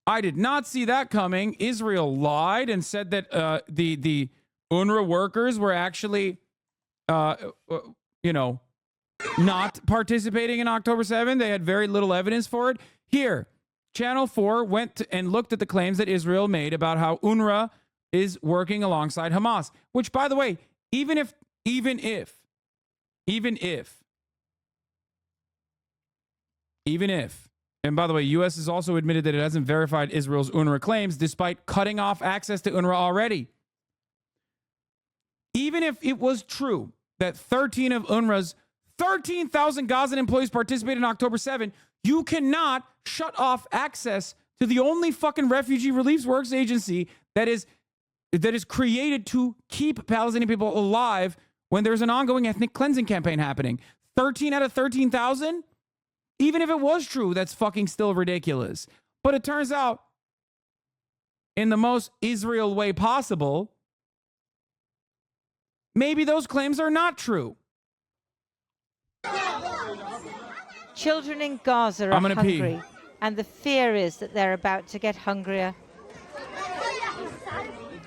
I did not see that coming. Israel lied and said that the UNRWA workers were actually, not participating in October 7th. They had very little evidence for it. Here, Channel 4 went and looked at the claims that Israel made about how UNRWA is working alongside Hamas, which, by the way, even if, and by the way, U.S. has also admitted that it hasn't verified Israel's UNRWA claims despite cutting off access to UNRWA already. Even if it was true that 13 of UNRWA's 13,000 Gazan employees participated in October 7, you cannot shut off access to the only fucking refugee relief works agency that is created to keep Palestinian people alive when there's an ongoing ethnic cleansing campaign happening. 13 out of 13,000? Even if it was true, that's fucking still ridiculous. But it turns out, in the most Israel way possible, maybe those claims are not true. Children in Gaza are hungry, and the fear is that they're about to get hungrier.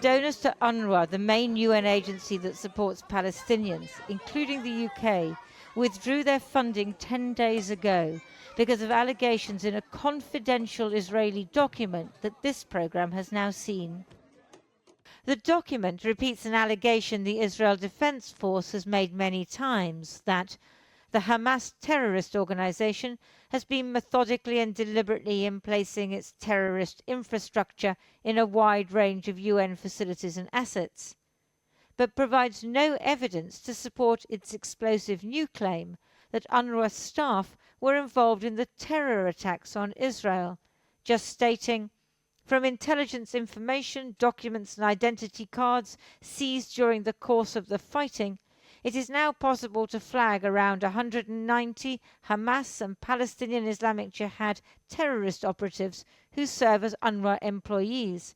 Donors to UNRWA, the main UN agency that supports Palestinians, including the UK, withdrew their funding 10 days ago because of allegations in a confidential Israeli document that this program has now seen. The document repeats an allegation the Israel Defense Force has made many times, that the Hamas terrorist organization has been methodically and deliberately emplacing its terrorist infrastructure in a wide range of UN facilities and assets, but provides no evidence to support its explosive new claim that UNRWA staff were involved in the terror attacks on Israel, just stating, from intelligence information, documents and identity cards seized during the course of the fighting, it is now possible to flag around 190 Hamas and Palestinian Islamic Jihad terrorist operatives who serve as UNRWA employees.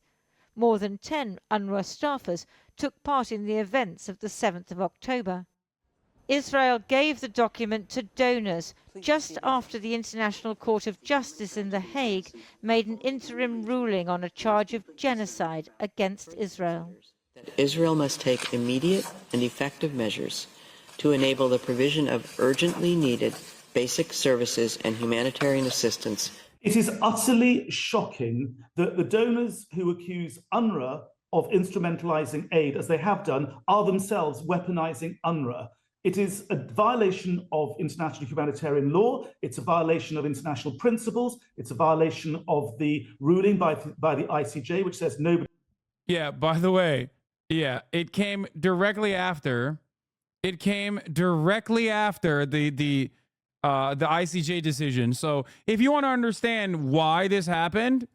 More than 10 UNRWA staffers took part in the events of the 7th of October. Israel gave the document to donors just after the International Court of Justice in The Hague made an interim ruling on a charge of genocide against Israel. Israel must take immediate and effective measures to enable the provision of urgently needed basic services and humanitarian assistance. It is utterly shocking that the donors who accuse UNRWA of instrumentalizing aid, as they have done, are themselves weaponizing UNRWA. It is a violation of international humanitarian law. It's a violation of international principles. It's a violation of the ruling by the ICJ, which says nobody. Yeah, by the way, yeah, it came directly after the ICJ decision. So if you want to understand why this happened,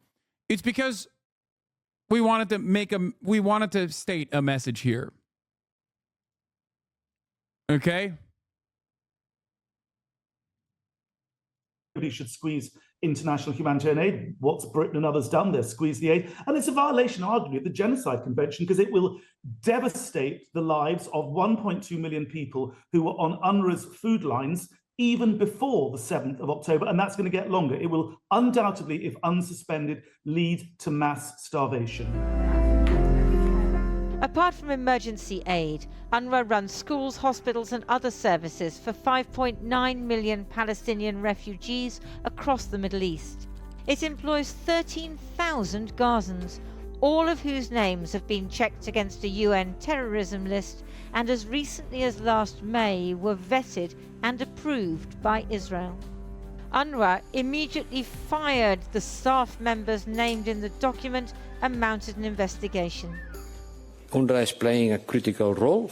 it's because we wanted to state a message here. Okay? Nobody should squeeze international humanitarian aid. What's Britain and others done? They've squeezed the aid. And it's a violation, arguably, of the Genocide Convention, because it will devastate the lives of 1.2 million people who were on UNRWA's food lines even before the 7th of October, and that's going to get longer. It will undoubtedly, if unsuspended, lead to mass starvation. Apart from emergency aid, UNRWA runs schools, hospitals and other services for 5.9 million Palestinian refugees across the Middle East. It employs 13,000 Gazans, all of whose names have been checked against a UN terrorism list and as recently as last May were vetted and approved by Israel. UNRWA immediately fired the staff members named in the document and mounted an investigation. UNRWA is playing a critical role.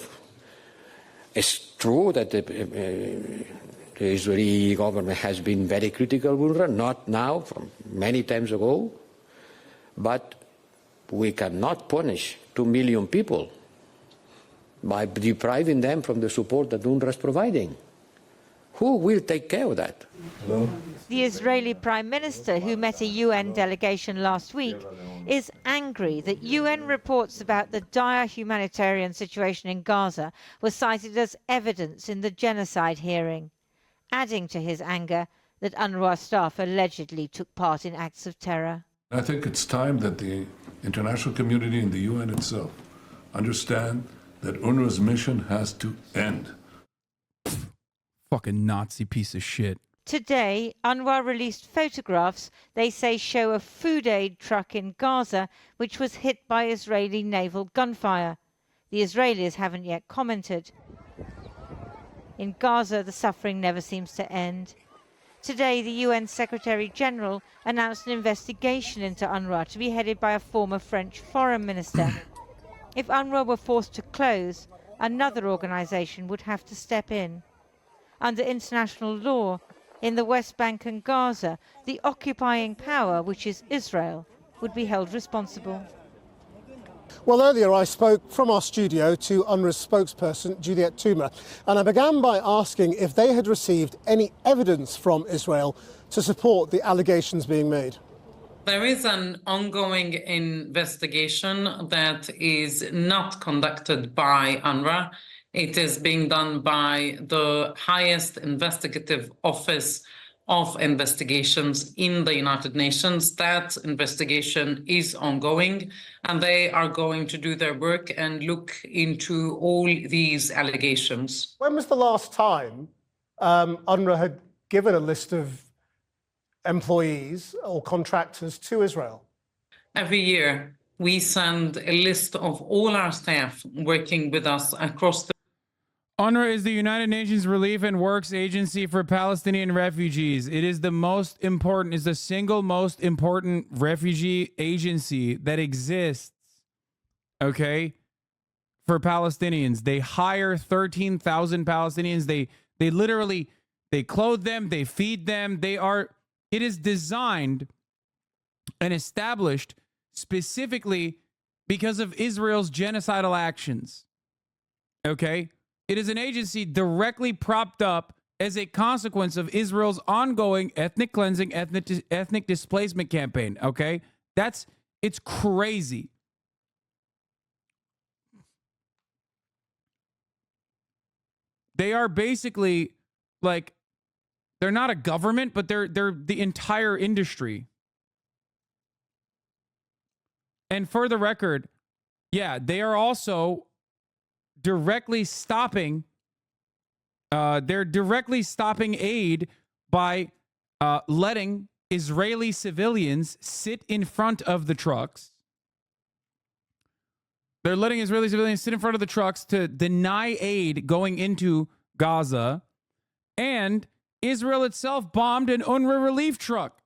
It's true that the Israeli government has been very critical of UNRWA, not now, from many times ago, but we cannot punish 2 million people by depriving them from the support that UNRWA is providing. Who will take care of that? No. The Israeli Prime Minister, who met a UN delegation last week, is angry that UN reports about the dire humanitarian situation in Gaza were cited as evidence in the genocide hearing, adding to his anger that UNRWA staff allegedly took part in acts of terror. I think it's time that the international community and the UN itself understand that UNRWA's mission has to end. Fucking Nazi piece of shit. Today, UNWRA released photographs they say show a food aid truck in Gaza which was hit by Israeli naval gunfire. The Israelis haven't yet commented. In Gaza, the suffering never seems to end. Today, the UN Secretary General announced an investigation into UNRWA to be headed by a former French foreign minister. If UNRWA were forced to close, another organisation would have to step in. Under international law, in the West Bank and Gaza, the occupying power, which is Israel, would be held responsible. Well, earlier I spoke from our studio to UNRWA's spokesperson, Juliet Tuma, and I began by asking if they had received any evidence from Israel to support the allegations being made. There is an ongoing investigation that is not conducted by UNRWA. It is being done by the highest investigative office of investigations in the United Nations. That investigation is ongoing, and they are going to do their work and look into all these allegations. When was the last time UNRWA had given a list of employees or contractors to Israel? Every year, we send a list of all our staff working with us across the UNRWA is the United Nations Relief and Works Agency for Palestinian Refugees. It is the single most important refugee agency that exists, okay, for Palestinians. They hire 13,000 Palestinians. They literally, they clothe them, they feed them. It is designed and established specifically because of Israel's genocidal actions, okay? It is an agency directly propped up as a consequence of Israel's ongoing ethnic cleansing, ethnic displacement campaign, okay? It's crazy. They are basically like, they're not a government, but they're the entire industry. And for the record, yeah, they are also directly stopping aid by letting Israeli civilians sit in front of the trucks. They're letting Israeli civilians sit in front of the trucks to deny aid going into Gaza. And Israel itself bombed an UNRWA relief truck.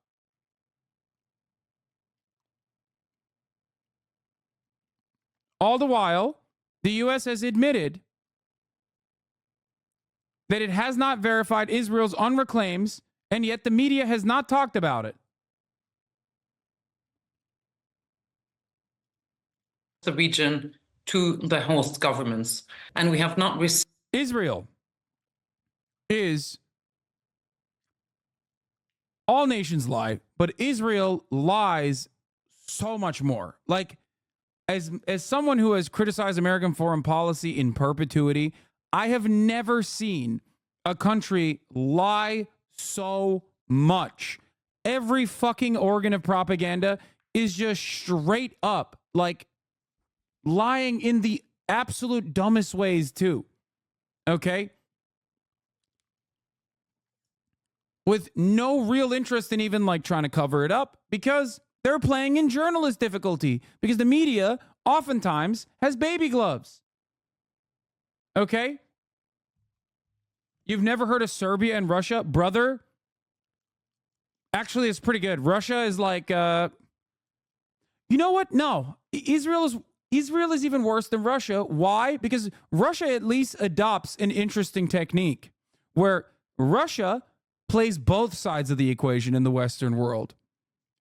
All the while, the U.S. has admitted that it has not verified Israel's UNRWA claims, and yet the media has not talked about it. The region to the host governments, and we have not received. Israel is, all nations lie, but Israel lies so much more. Like, as someone who has criticized American foreign policy in perpetuity, I have never seen a country lie so much. Every fucking organ of propaganda is just straight up, like, lying in the absolute dumbest ways too. Okay? With no real interest in even like trying to cover it up, because they're playing in journalist difficulty, because the media oftentimes has baby gloves. Okay? You've never heard of Serbia and Russia? Brother, actually, it's pretty good. Russia is like, you know what? No, Israel is even worse than Russia. Why? Because Russia at least adopts an interesting technique where Russia plays both sides of the equation in the Western world.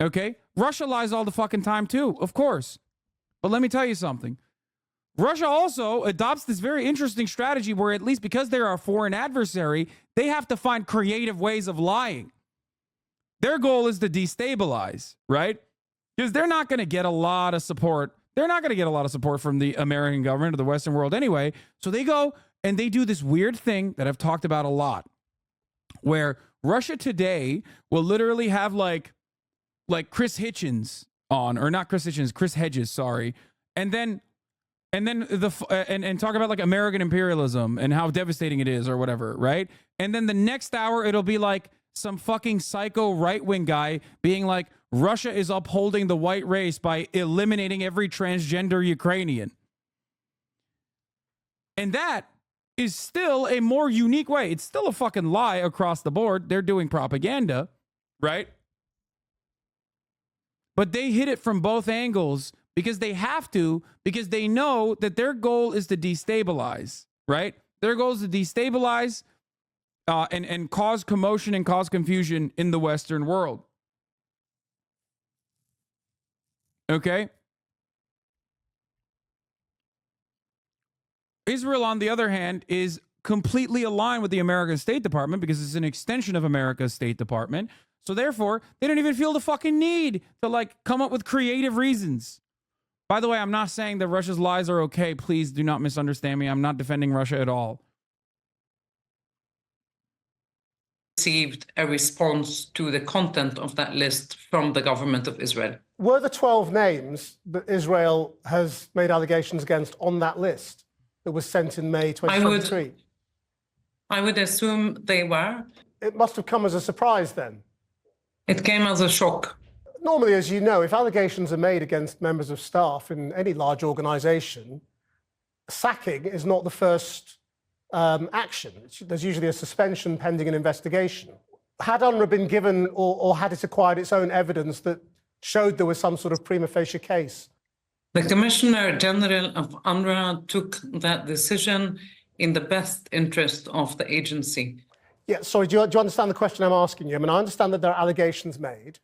Okay? Russia lies all the fucking time too, of course. But let me tell you something. Russia also adopts this very interesting strategy where, at least because they're a foreign adversary, they have to find creative ways of lying. Their goal is to destabilize, right? Because they're not going to get a lot of support. They're not going to get a lot of support from the American government or the Western world anyway. So they go and they do this weird thing that I've talked about a lot, where Russia Today will literally have like Chris Hitchens on, or not Chris Hitchens, Chris Hedges, sorry. And then talk about like American imperialism and how devastating it is or whatever, right? And then the next hour it'll be like some fucking psycho right-wing guy being like, Russia is upholding the white race by eliminating every transgender Ukrainian. And that is still a more unique way. It's still a fucking lie across the board. They're doing propaganda, right? But they hit it from both angles because they have to, because they know that their goal is to destabilize, right? Their goal is to destabilize and cause commotion and cause confusion in the Western world. Okay? Israel, on the other hand, is completely aligned with the American State Department because it's an extension of America's State Department. So therefore, they don't even feel the fucking need to like come up with creative reasons. By the way, I'm not saying that Russia's lies are okay. Please do not misunderstand me. I'm not defending Russia at all. Received a response to the content of that list from the government of Israel. Were the 12 names that Israel has made allegations against on that list that was sent in May 2023? I would assume they were. It must have come as a surprise then. It came as a shock. Normally, as you know, if allegations are made against members of staff in any large organisation, sacking is not the first action. There's usually a suspension pending an investigation. Had UNRWA been given or had it acquired its own evidence that showed there was some sort of prima facie case? The Commissioner General of UNRWA took that decision in the best interest of the agency. Yeah, sorry, do you understand the question I'm asking you? I mean, I understand that there are allegations made.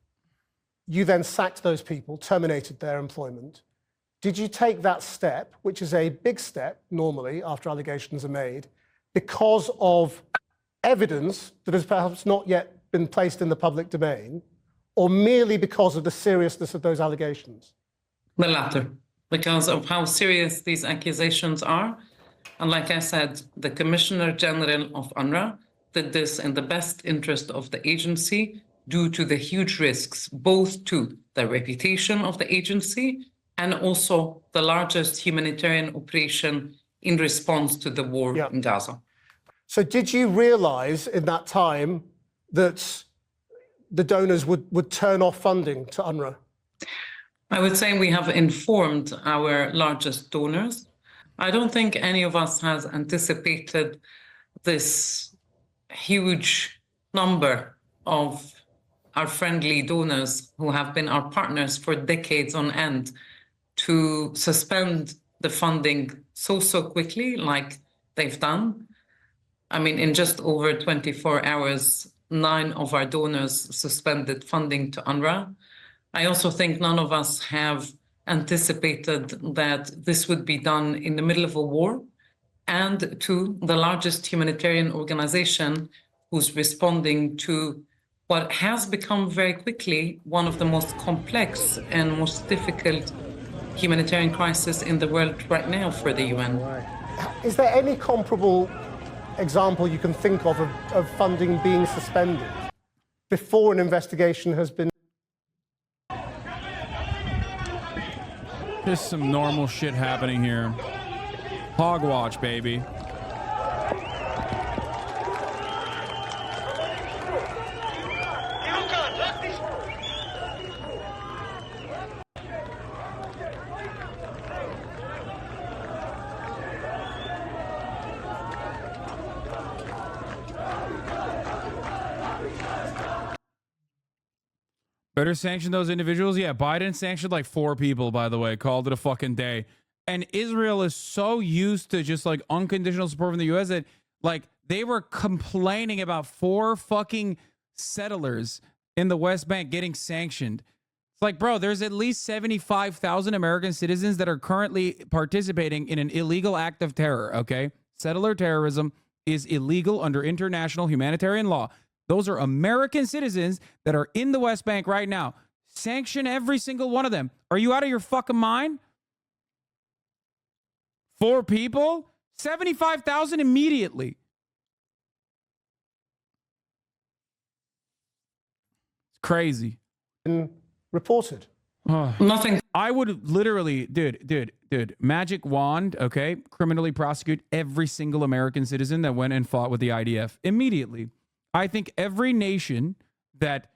You then sacked those people, terminated their employment. Did you take that step, which is a big step normally after allegations are made, because of evidence that has perhaps not yet been placed in the public domain, or merely because of the seriousness of those allegations? The latter, because of how serious these accusations are. And like I said, the Commissioner General of UNRWA did this in the best interest of the agency due to the huge risks, both to the reputation of the agency and also the largest humanitarian operation in response to the war in Gaza. So did you realize in that time that the donors would turn off funding to UNRWA? I would say we have informed our largest donors. I don't think any of us has anticipated this huge number of our friendly donors who have been our partners for decades on end to suspend the funding so quickly like they've done. I mean, in just over 24 hours, 9 of our donors suspended funding to UNRWA. I also think none of us have anticipated that this would be done in the middle of a war and to the largest humanitarian organization who's responding to what has become very quickly one of the most complex and most difficult humanitarian crises in the world right now for the UN. Is there any comparable example you can think of funding being suspended before an investigation has been? Just some normal shit happening here. Hogwatch, baby. Better sanction those individuals. Yeah, Biden sanctioned like 4 people, by the way, called it a fucking day. And Israel is so used to just like unconditional support from the U.S. that like they were complaining about 4 fucking settlers in the West Bank getting sanctioned. It's like, bro, there's at least 75,000 American citizens that are currently participating in an illegal act of terror, okay? Settler terrorism is illegal under international humanitarian law. Those are American citizens that are in the West Bank right now. Sanction every single one of them. Are you out of your fucking mind? 4 people? 75,000 immediately. It's crazy. Reported. Nothing. I would literally, dude, magic wand, okay? Criminally prosecute every single American citizen that went and fought with the IDF immediately. I think every nation that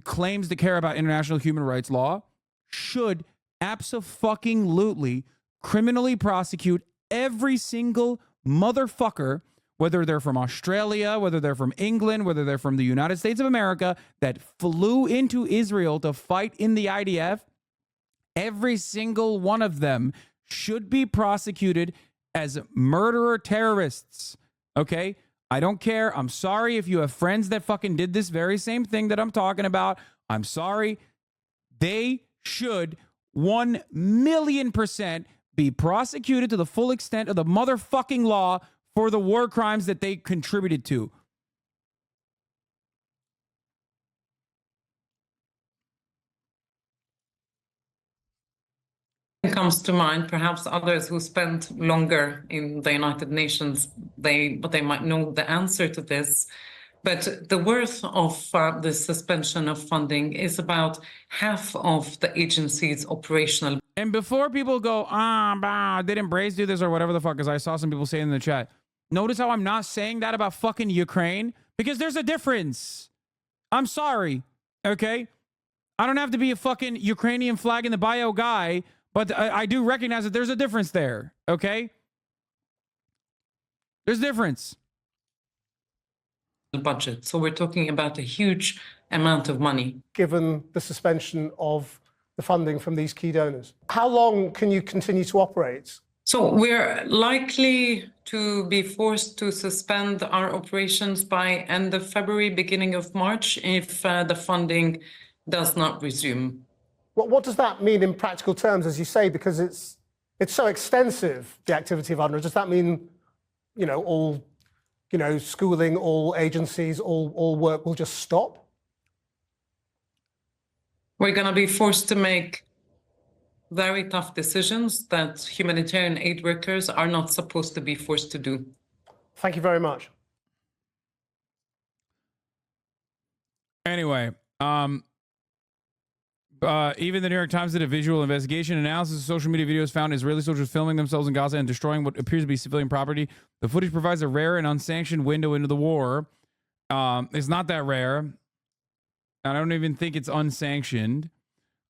claims to care about international human rights law should abso-fucking-lutely criminally prosecute every single motherfucker, whether they're from Australia, whether they're from England, whether they're from the United States of America, that flew into Israel to fight in the IDF. Every single one of them should be prosecuted as murderer terrorists. Okay? I don't care. I'm sorry if you have friends that fucking did this very same thing that I'm talking about. I'm sorry. They should 1,000,000% be prosecuted to the full extent of the motherfucking law for the war crimes that they contributed to. Comes to mind, perhaps others who spent longer in the United Nations, they might know the answer to this. But the worth of the suspension of funding is about half of the agency's operational. And before people go, didn't Braze do this or whatever the fuck, because I saw some people say in the chat, notice how I'm not saying that about fucking Ukraine, because there's a difference. I'm sorry, okay? I don't have to be a fucking Ukrainian flag in the bio guy, but I do recognize that there's a difference there, okay? There's a difference. Budget. So we're talking about a huge amount of money. Given the suspension of the funding from these key donors, how long can you continue to operate? So we're likely to be forced to suspend our operations by end of February, beginning of March, if the funding does not resume. What does that mean in practical terms, as you say, because it's so extensive, the activity of UNRWA? Does that mean, all, schooling, all agencies, all work will just stop? We're going to be forced to make very tough decisions that humanitarian aid workers are not supposed to be forced to do. Thank you very much. Anyway, even the New York Times did a visual investigation analysis of social media videos found Israeli soldiers filming themselves in Gaza and destroying what appears to be civilian property. The footage provides a rare and unsanctioned window into the war. It's not that rare. I don't even think it's unsanctioned.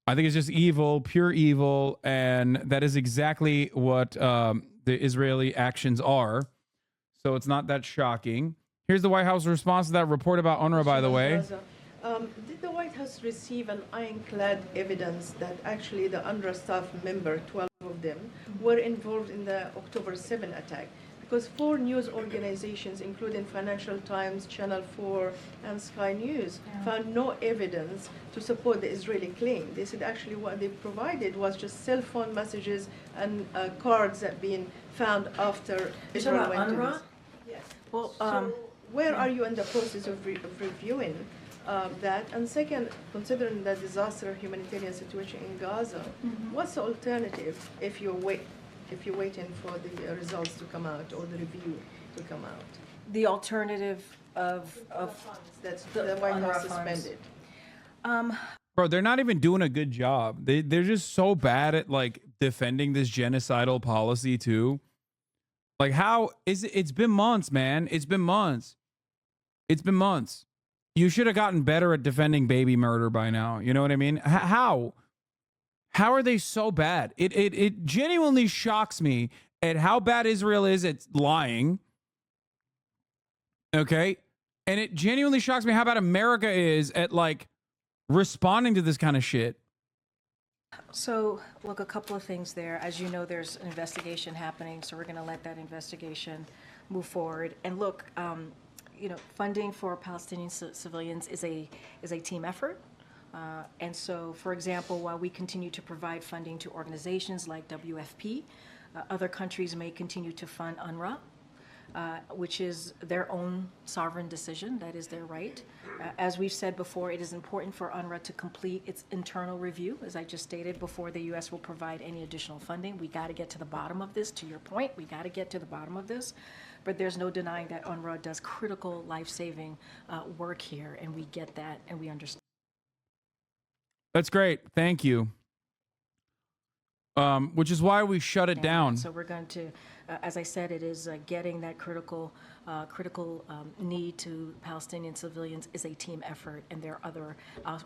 I think it's just evil, pure evil, and that is exactly what the Israeli actions are. So it's not that shocking. Here's the White House response to that report about UNRWA, by the way. Did the White House receive an ironclad evidence that actually the UNRWA staff member, 12 of them, were involved in the October 7 attack? Because 4 news organizations, including Financial Times, Channel 4, and Sky News, found no evidence to support the Israeli claim. They said actually what they provided was just cell phone messages and cards that been found after Israel went to this. Yes. Well, so where are you in the process of reviewing that? And second, considering the disaster humanitarian situation in Gaza, what's the alternative if you're waiting for the results to come out or the review to come out? The alternative of that's the White House suspended. Bro, they're not even doing a good job. They're just so bad at like defending this genocidal policy too. Like, how is it? It's been months, man. It's been months. It's been months. You should have gotten better at defending baby murder by now. You know what I mean? How are they so bad? It genuinely shocks me at how bad Israel is at lying. Okay? And it genuinely shocks me how bad America is at like responding to this kind of shit. So, look, a couple of things there. As you know, there's an investigation happening, so we're going to let that investigation move forward. And look, funding for Palestinian civilians is a team effort. And so, for example, while we continue to provide funding to organizations like WFP, other countries may continue to fund UNRWA, which is their own sovereign decision. That is their right. As we've said before, it is important for UNRWA to complete its internal review, as I just stated, before the U.S. will provide any additional funding. We got to get to the bottom of this. To your point, we got to get to the bottom of this. But there's no denying that UNRWA does critical life-saving work here, and we get that, and we understand. That's great. Thank you. Which is why we shut it down. So we're going to, as I said, it is getting that critical need to Palestinian civilians is a team effort, and there are other,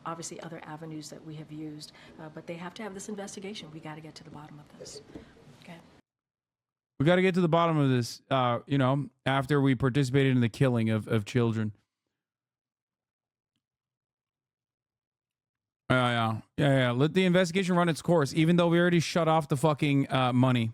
obviously other avenues that we have used, but they have to have this investigation. We got to get to the bottom of this. Okay. We got to get to the bottom of this, you know, after we participated in the killing of children. Yeah. Let the investigation run its course, even though we already shut off the fucking money.